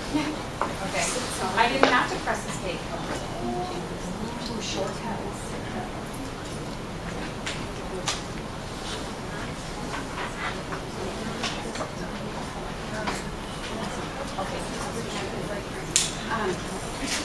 Okay. I didn't have to press escape. Shortcuts.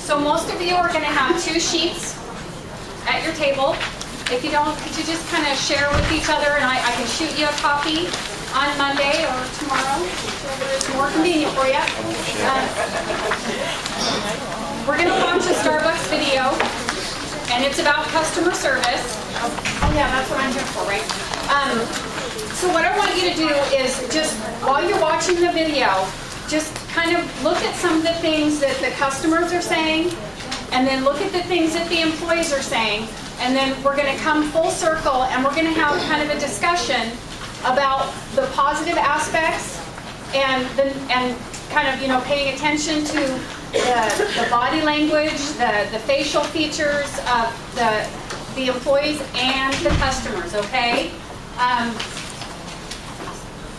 So most of you are going to have 2 sheets at your table. If you don't, could you just kind of share with each other, and I can shoot you a copy on Monday or tomorrow, whichever is more convenient for you. We're going to watch a Starbucks video, and it's about customer service. Oh yeah, that's what I'm here for, right? So what I want you to do is just, while you're watching the video, just kind of look at some of the things that the customers are saying, and then look at the things that the employees are saying, and then we're going to come full circle, and we're going to have kind of a discussion about the positive aspects and kind of, you know, paying attention to the body language, the facial features of the employees and the customers, okay?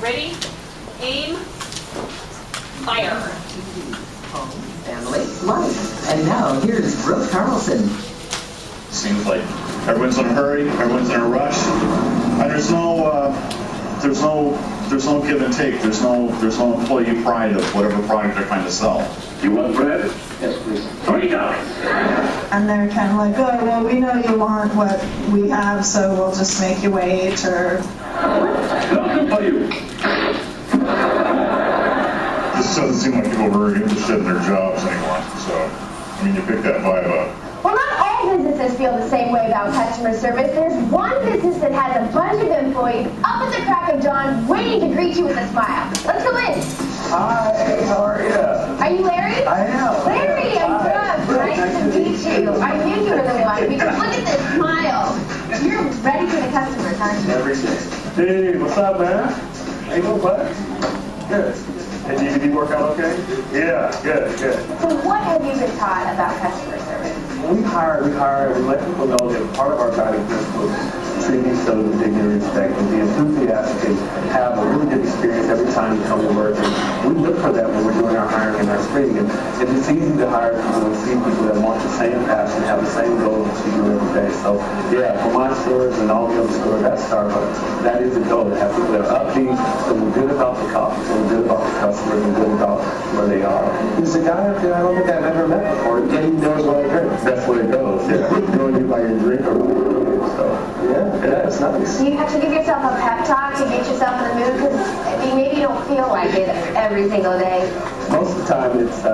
Ready? Aim. Fire. Family, life. And now here's Brooke Carlson. Seems like everyone's in a hurry, everyone's in a rush, and there's no give and take. There's no employee pride of whatever product they're trying to sell. You want bread? Yes, please. $20. And they're kind of like, oh, well, we know you want what we have, so we'll just make you wait, or... Nothing for you. This doesn't seem like people are very interested in their jobs anymore. So, I mean, you pick that vibe up. Well, not all businesses feel the same way about customer service. There's one business that has a bunch of employees up at the crack of dawn waiting to greet you with a smile. Let's go in. Hi, how are you? Are you Larry? I am. Larry, I'm Brooke. Nice to meet you. I knew you were the one because look at this smile. You're ready for the customers, aren't you? Every day. Hey, what's up, man? Hey, no what? Good. And you work out okay? Yeah, good. So what have you been taught about customer service? We let people know that part of our guiding principle is treat each other with dignity and respect and be enthusiastic and have a really good experience every time you come to work. And we look for that when we're doing our hiring and our screening. And it's easy to hire people and see people that want the same passion, have the same goals that you do every day. So yeah, for my stores and all the other stores at Starbucks, that is the goal, to have people that are upbeat, feeling good about the coffee, feeling good about the customers, and good about where they are. There's a guy up there I don't think I've ever met before, and he knows what I drink. That's what it goes. Yeah. Knowing you by your drink or so. Yeah, it's nice. You have to give yourself a pep talk to get yourself in the mood, because I mean, maybe you don't feel like it every single day. Most of the time it's,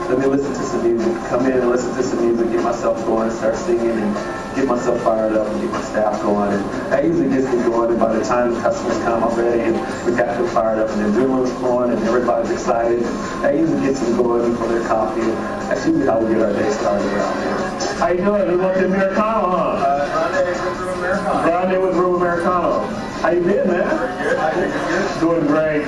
let me listen to some music, come in and listen to some music, get myself going and start singing and get myself fired up and get my staff going. And that usually gets me going, and by the time the customers come, I'm ready and we got them fired up and the adrenaline's flowing and everybody's excited. That usually gets them going for their coffee, and that's usually how we get our day started around here. How you doing? You want the Americano, huh? Grande with room Americano. How you been, man? Pretty good. Doing great.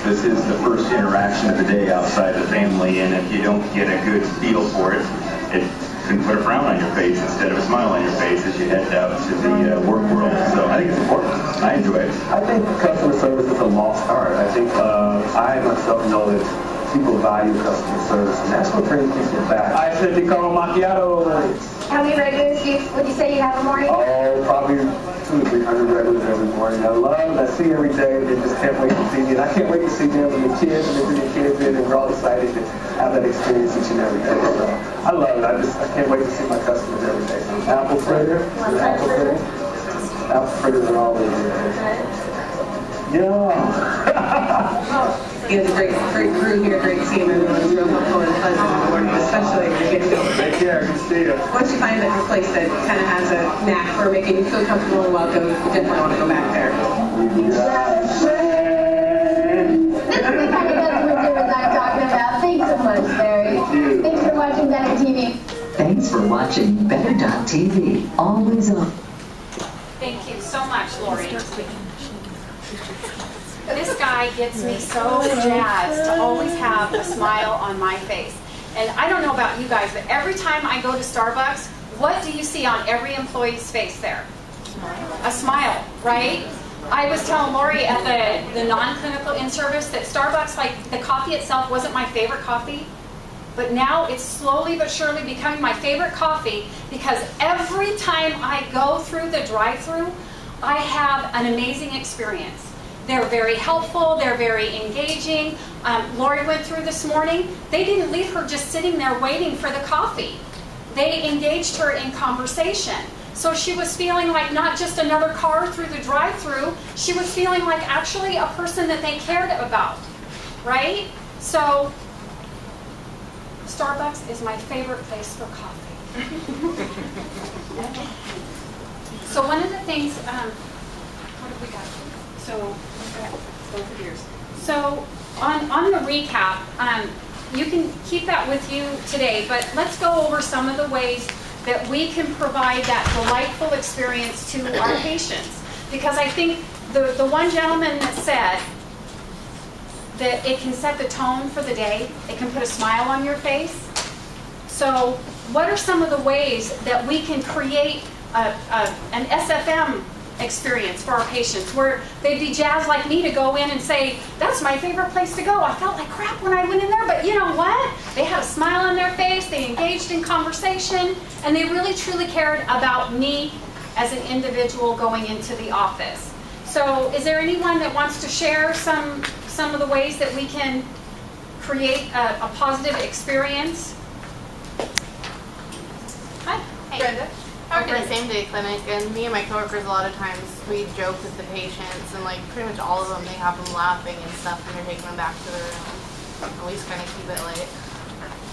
This is the first interaction of the day outside the family, and if you don't get a good feel for it, it can put a frown on your face instead of a smile on your face as you head out to the work world. So I think it's important. I enjoy it. I think customer service is a lost art. I think I myself know that people value customer service, and that's what brings people back. I said the caramel macchiato. How many regulars would you say you have a morning? Oh, probably 200 to 300 regulars every morning. I love it. I see every day. They just can't wait to see me. And I can't wait to see them and the kids, and they bring the kids in, and we're all excited to have that experience each and every day. So I love it. I can't wait to see my customers every day. Apple fritter. Apple fritters are always good. Yeah. You have a great crew here, great team. Everyone's real helpful and pleasant in the morning, especially when you're getting going. Take care. Good to see you. Once you find that your place that kind of has a knack for making you feel comfortable and welcome, you definitely want to go back there. This is the kind of customer service I'm talking about. Thanks so much, Barry. Thanks for watching Better TV. Thanks for watching Better.tv. Always on. Thank you so much, Lori. This guy gets me so jazzed to always have a smile on my face. And I don't know about you guys, but every time I go to Starbucks, what do you see on every employee's face there? A smile, right? I was telling Lori at the non-clinical in-service that Starbucks, like the coffee itself wasn't my favorite coffee, but now it's slowly but surely becoming my favorite coffee because every time I go through the drive-thru, I have an amazing experience. They're very helpful, they're very engaging. Lori went through this morning. They didn't leave her just sitting there waiting for the coffee. They engaged her in conversation. So she was feeling like not just another car through the drive-thru, she was feeling like actually a person that they cared about, right? So Starbucks is my favorite place for coffee. So one of the things, what have we got? So on the recap, you can keep that with you today, but let's go over some of the ways that we can provide that delightful experience to our patients. Because I think the one gentleman that said that it can set the tone for the day, it can put a smile on your face. So what are some of the ways that we can create an SFM experience for our patients where they'd be jazzed like me to go in and say, that's my favorite place to go. I felt like crap when I went in there, but you know what? They had a smile on their face, they engaged in conversation, and they really truly cared about me as an individual going into the office. So is there anyone that wants to share some of the ways that we can create a positive experience? Hi. Hey. Brenda. I work in a same-day clinic, and me and my coworkers, a lot of times, we joke with the patients, and like pretty much all of them, they have them laughing and stuff when they're taking them back to their room. At least kind of keep it light.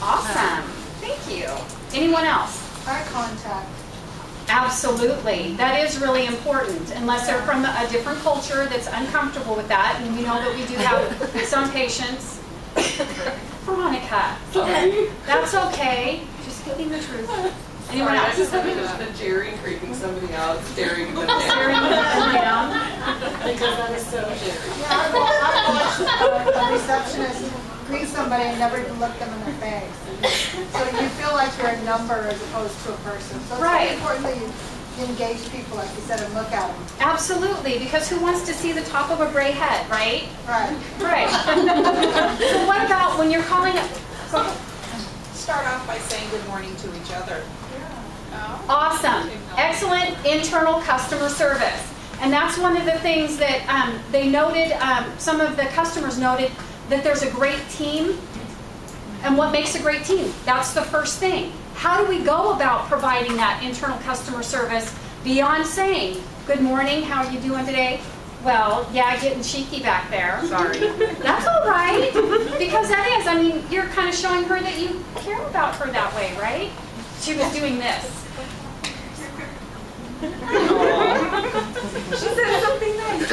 Awesome. Thank you. Anyone else? Eye contact. Absolutely. That is really important, unless they're from a different culture that's uncomfortable with that, and we know that we do have some patients. Veronica. That's okay. Just getting the truth. Anyone else? I just have Jerry creeping somebody out, staring them Staring them down. because that is so Jerry. Yeah, I've watched a receptionist greet somebody and never even look them in the face. So you feel like you're a number as opposed to a person. So it's very important that you engage people, like you said, and look at them. Absolutely, because who wants to see the top of a gray head, right? Right. Right. So what about when you're calling up? Start off by saying good morning to each other. Awesome. Excellent internal customer service. And that's one of the things that they noted, some of the customers noted, that there's a great team. And what makes a great team? That's the first thing. How do we go about providing that internal customer service beyond saying, good morning, how are you doing today? Well, yeah, getting cheeky back there. Sorry. That's all right. Because that is, I mean, you're kind of showing her that you care about her that way, right? She was doing this. She said something nice.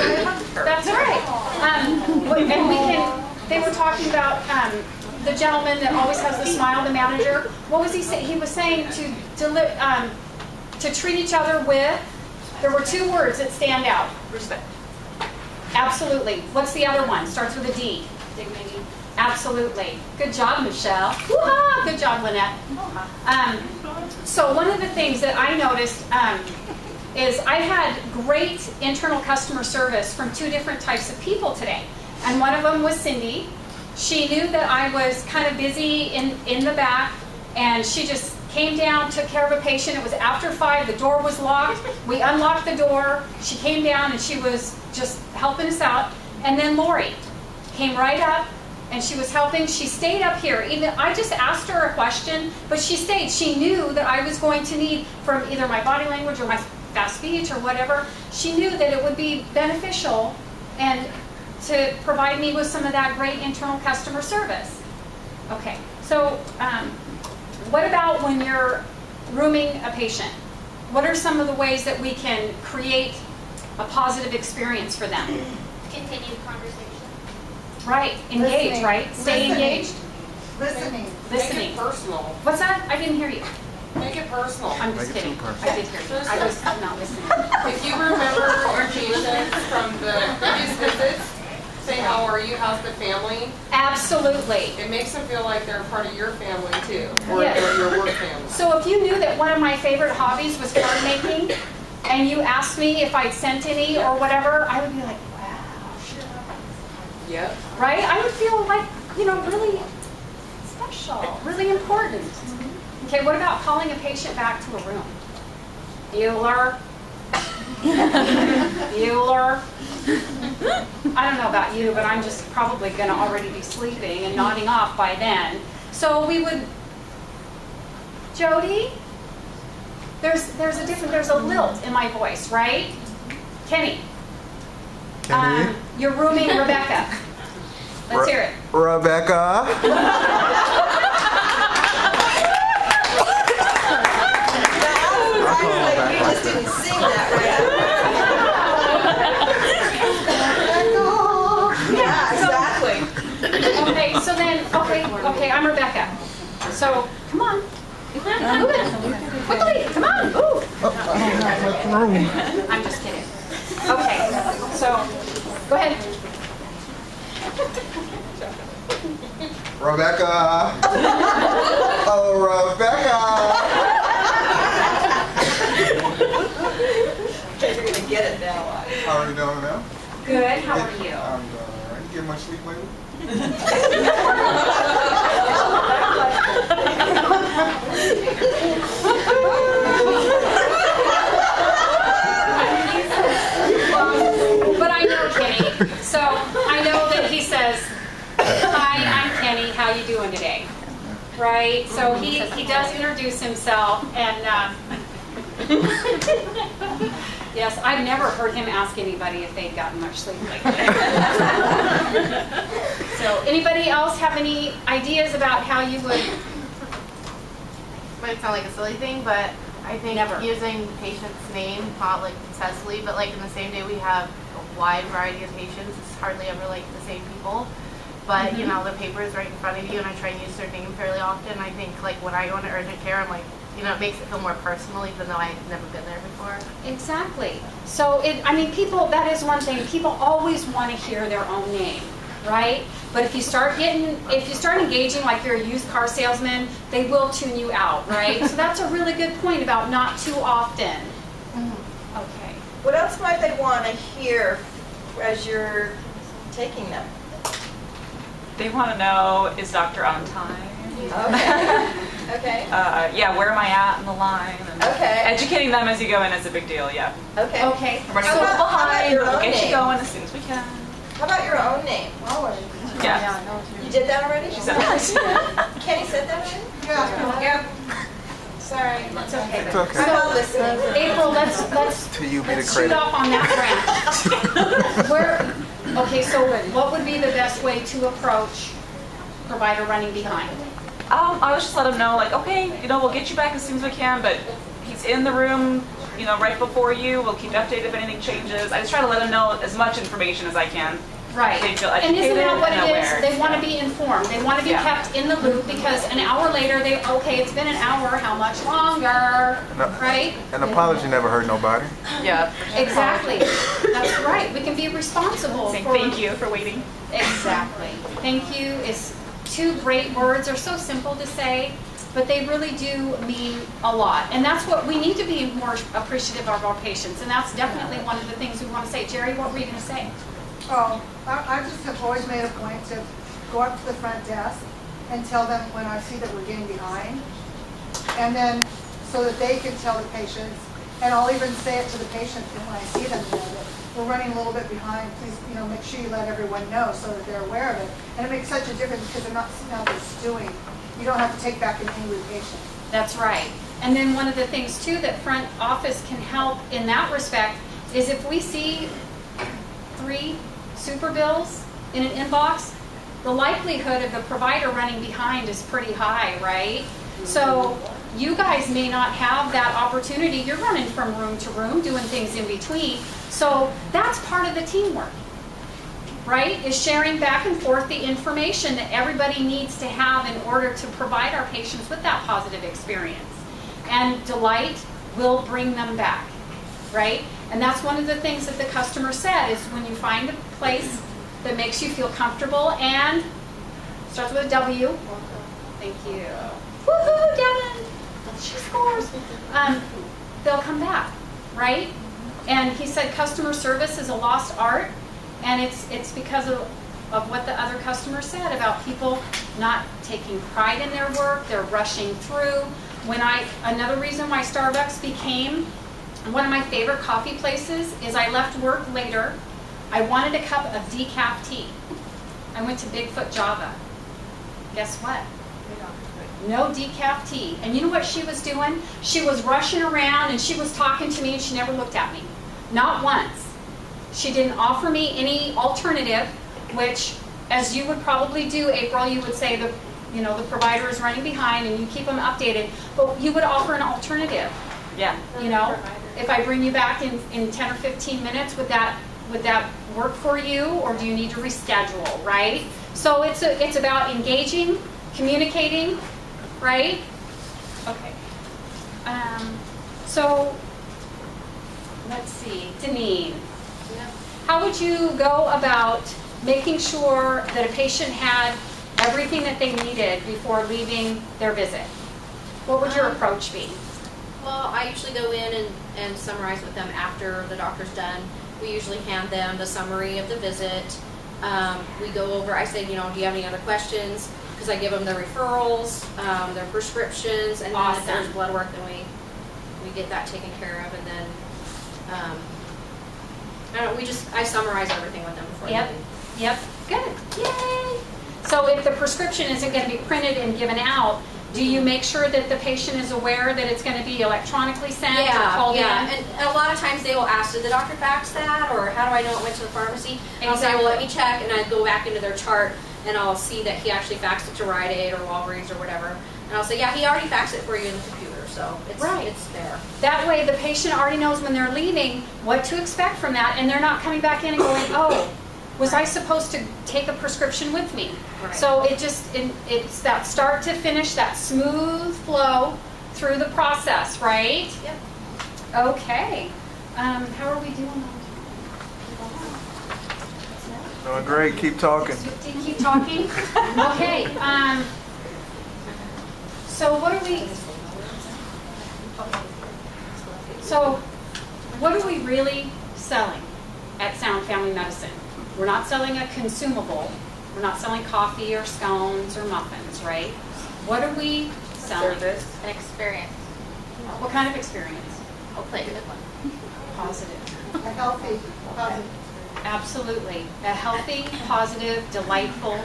That's right. And we can, they were talking about the gentleman that always has the smile, the manager. What was he saying? He was saying to treat each other with, there were two words that stand out. Respect. Absolutely. What's the other one? Starts with a D. Dignity. Absolutely. Good job, Michelle. Woo-ha! Good job, Lynette. So one of the things that I noticed is I had great internal customer service from two different types of people today. And one of them was Cindy. She knew that I was kind of busy in the back, and she just came down, took care of a patient. It was after 5, the door was locked. We unlocked the door. She came down and she was just helping us out. And then Lori came right up and she was helping. She stayed up here. Even I just asked her a question, but she stayed. She knew that I was going to need, from either my body language or my fast speech or whatever, she knew that it would be beneficial and to provide me with some of that great internal customer service. Okay, so what about when you're rooming a patient? What are some of the ways that we can create a positive experience for them? Continue the conversation. Right, engage, Listening. right? Stay engaged. Listening. Listening. Make it personal. What's that? I didn't hear you. Make it personal. I'm just kidding. I did hear you. I was not listening. If you remember our patients from the previous visits, say how are you, how's the family? Absolutely. It makes them feel like they're part of your family too, or Yes. they're your work family. So if you knew that one of my favorite hobbies was card making, and you asked me if I'd sent any or whatever, I would be like, wow, sure. Yep. Right? I would feel like, you know, really special, really important. Okay, what about calling a patient back to a room? Bueller? Bueller? I don't know about you, but I'm just probably going to already be sleeping and nodding off by then. So we would, Jody, there's a lilt in my voice, right? Kenny. You're rooming Rebecca. Let's hear it. Rebecca. You just didn't sing that right. Yeah, exactly. Okay, so then, okay, I'm Rebecca. So, come on. Move it. Quickly, come on, move. I'm just kidding. Okay, so, go ahead. Rebecca. Oh, Rebecca. You're going to get it now. How are you doing now? Good, how are you? I'm doing all right. You get much sleep lately? But I know Kenny, so I know that he says, hi, I'm Kenny, how you doing today? Right? So he does introduce himself, and yes, I've never heard him ask anybody if they'd gotten much sleep lately. So anybody else have any ideas about how you would? Might sound like a silly thing, but I think using the patient's name, not like obsessively, but like in the same day we have a wide variety of patients. It's hardly ever like the same people. But you know, the paper is right in front of you, and I try and use their name fairly often. I think like when I go into urgent care, I'm like, you know, it makes it feel more personal, even though I've never been there before. Exactly. So I mean, people, that is one thing. People always want to hear their own name, right? But if you start engaging like you're a used car salesman, they will tune you out, right? So that's a really good point about not too often. Okay. What else might they want to hear as you're taking them? They want to know, is doctor on time? Okay. Okay. Yeah, where am I at in the line? And okay. Educating them as you go in is a big deal, yeah. Okay. Okay. We're running a little behind, we'll get you going as soon as we can. How about your own name? Yeah. You did that already? She said that. Kenny said that already? Yeah. Sorry. It's okay. It's okay. I'm not listening. April, let's To you be the shoot credit. off on that branch. Okay, so what would be the best way to approach provider running behind? I was just let him know, like, okay, you know, we'll get you back as soon as we can, but he's in the room, you know, right before you. We'll keep you updated if anything changes. I just try to let him know as much information as I can. Right. They feel And educated isn't that what and it is? aware. They want to be informed. They want to be kept in the loop because an hour later, okay, it's been an hour, how much longer? No. Right? An apology never hurt nobody. Yeah. Exactly. That's right. We can be responsible Saying for... thank you for waiting. Exactly. Thank you is two great words. They're so simple to say, but they really do mean a lot. And that's what we need to be more appreciative of our patients. And that's definitely one of the things we want to say. Jerry, what were you going to say? Oh, I just have always made a point to go up to the front desk and tell them when I see that we're getting behind. And then, so that they can tell the patients, and I'll even say it to the patients when I see them, you know, that we're running a little bit behind. Please, you know, make sure you let everyone know so that they're aware of it. And it makes such a difference because they're not sitting out there stewing. You don't have to take back an angry patient. That's right. And then one of the things too that front office can help in that respect is if we see 3 super bills in an inbox, the likelihood of the provider running behind is pretty high, right? So you guys may not have that opportunity. You're running from room to room, doing things in between. So that's part of the teamwork, right? Is sharing back and forth the information that everybody needs to have in order to provide our patients with that positive experience. And delight will bring them back, right? And that's one of the things that the customer said is when you find a place that makes you feel comfortable and starts with a W. Thank you. Woohoo, Devin! She scores. They'll come back. right? And he said customer service is a lost art, and it's because of what the other customer said about people not taking pride in their work, they're rushing through. Another reason why Starbucks became one of my favorite coffee places is I left work later. I wanted a cup of decaf tea. I went to Bigfoot Java. Guess what? No decaf tea. And you know what she was doing? She was rushing around and she was talking to me and she never looked at me. Not once. She didn't offer me any alternative, which, as you would probably do, April, you would say the provider is running behind and you keep them updated, but you would offer an alternative. Yeah. If I bring you back in 10 or 15 minutes, would that work for you, or do you need to reschedule, right? So it's about engaging, communicating, right? Okay. So let's see, Deneen. How would you go about making sure that a patient had everything that they needed before leaving their visit? What would your approach be? Well, I usually go in and summarize with them after the doctor's done. We usually hand them the summary of the visit. We go over, I say, do you have any other questions? Because I give them their referrals, their prescriptions, and then if there's blood work, then we get that taken care of, and then I summarize everything with them before they leave. Yep, good, yay! So if the prescription isn't going to be printed and given out, do you make sure that the patient is aware that it's going to be electronically sent or called in? And a lot of times they will ask, did the doctor fax that, or how do I know it went to the pharmacy? And I'll say, well, let me check, and I go back into their chart, and I'll see that he actually faxed it to Rite Aid or Walgreens or whatever. And I'll say, yeah, he already faxed it for you in the computer, so it's there. That way the patient already knows when they're leaving what to expect from that, and they're not coming back in and going, oh, was I supposed to take a prescription with me? Right. So it's that start to finish, that smooth flow through the process, right? Yep. Okay. How are we doing? Doing great. Keep talking. Keep talking? Okay. So what are we really selling at Sound Family Medicine? We're not selling a consumable. We're not selling coffee or scones or muffins, right? What are we selling? Service. An experience. What kind of experience? Hopefully a good one. Positive. A healthy, positive. Absolutely. A healthy, positive, delightful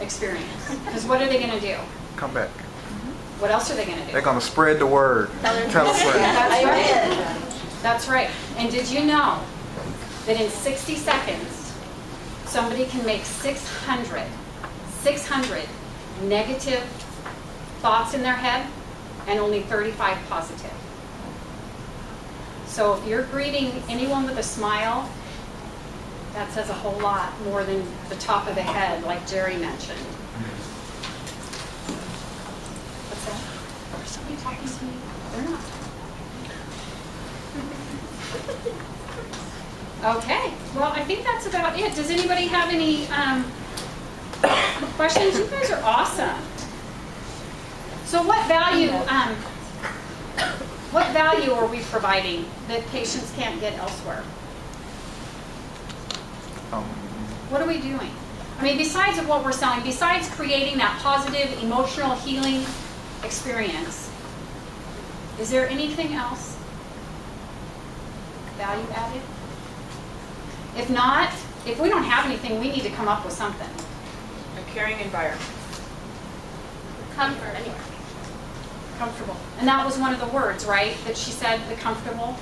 experience. Because what are they going to do? Come back. What else are they going to do? They're going to spread the word. Tell a friend. That's right. That's right. And did you know that in 60 seconds, somebody can make 600 negative thoughts in their head and only 35 positive. So if you're greeting anyone with a smile, that says a whole lot more than the top of the head, like Jerry mentioned. What's that? Is somebody talking to me? They're not. Okay, well, I think that's about it. Does anybody have any questions? You guys are awesome. So what value are we providing that patients can't get elsewhere? What are we doing? I mean, besides of what we're selling, besides creating that positive emotional healing experience, is there anything else value added? If not, if we don't have anything, we need to come up with something. A caring environment. Comfort. Comfortable. And that was one of the words, right, that she said, the comfortable.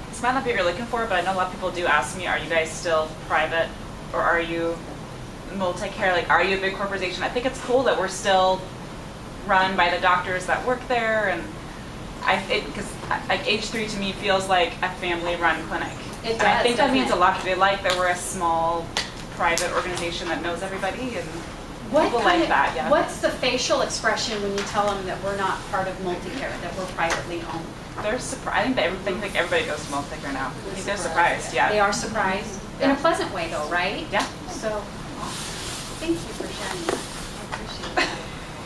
This might not be what you're looking for, but I know a lot of people do ask me, are you guys still private or are you multi-care? Like, are you a big corporation? I think it's cool that we're still run by the doctors that work there, and because like H3 to me feels like a family-run clinic. It does. And I think that means a lot. They like that we're a small private organization that knows everybody, and people like that. Yeah. What's the facial expression when you tell them that we're not part of multi-care, that we're privately owned? They're surprised. I think everybody goes to multi-care now. I think they're surprised. Yeah. They are surprised in a pleasant way, though, right? Yeah. So, thank you for sharing that. I appreciate that.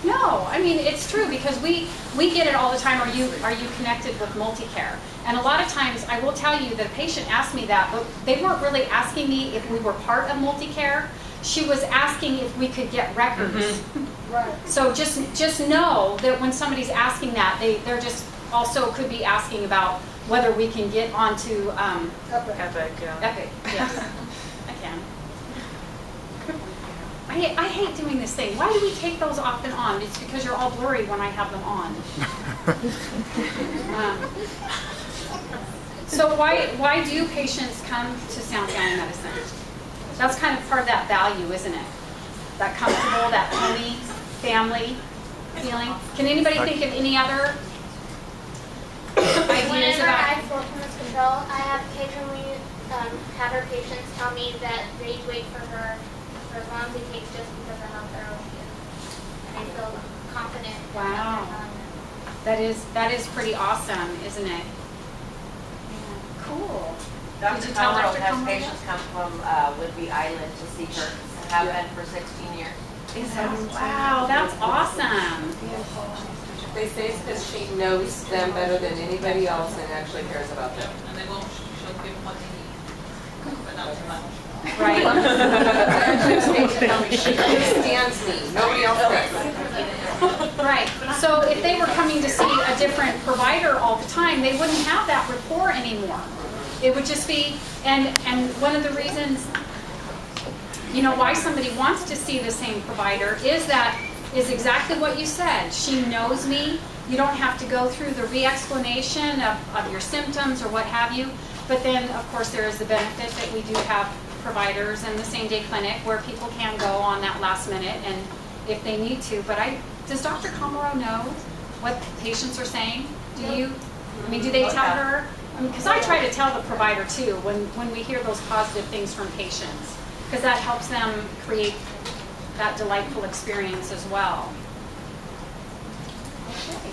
No, No, I mean, it's true because we get it all the time. Are you connected with multi-care? And a lot of times, I will tell you that a patient asked me that, but they weren't really asking me if we were part of multi-care. She was asking if we could get records. Mm-hmm. Right. So just know that when somebody's asking that, they're just also could be asking about whether we can get onto Epic, yeah. Epic, yes, I can. I hate doing this thing. Why do we take those off and on? It's because you're all blurry when I have them on. So why do patients come to Sound Family Medicine? That's kind of part of that value, isn't it? That comfortable, that homey, family feeling. Can anybody think of any other ideas Whenever about? I feel from control, I have occasionally had our patients tell me that they'd wait for her for as long as it takes just because of how thorough she is. And I feel confident. Wow. That is pretty awesome, isn't it? Yeah. Cool. Dr. Did you tell Conroe Dr. has Conroe patients come from Woodby Island to see her and have been for 16 years. Wow, that's awesome. They say it's because she knows them better than anybody else and actually cares about them. And she'll give them what they need, but not too much. Right. She understands me. Nobody else does. Right. So if they were coming to see a different provider all the time, they wouldn't have that rapport anymore. It would just be, and one of the reasons, why somebody wants to see the same provider is exactly what you said. She knows me. You don't have to go through the re-explanation of your symptoms or what have you. But then, of course, there is the benefit that we do have providers in the same-day clinic where people can go on that last minute and if they need to. But does Dr. Conroe know what patients are saying? Do they tell her? Because I try to tell the provider too when we hear those positive things from patients, because that helps them create that delightful experience as well. Okay.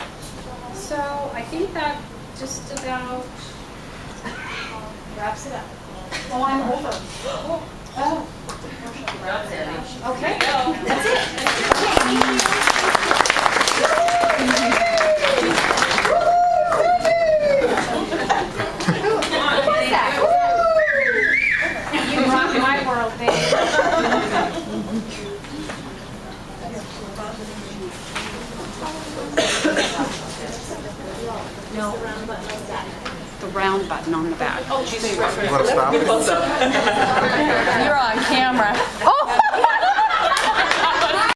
So I think that just about wraps it up. Oh, I'm over. Oh. Okay. That's it. You rock my world, baby. No. The round button on the back. You want to stop it? You're on camera.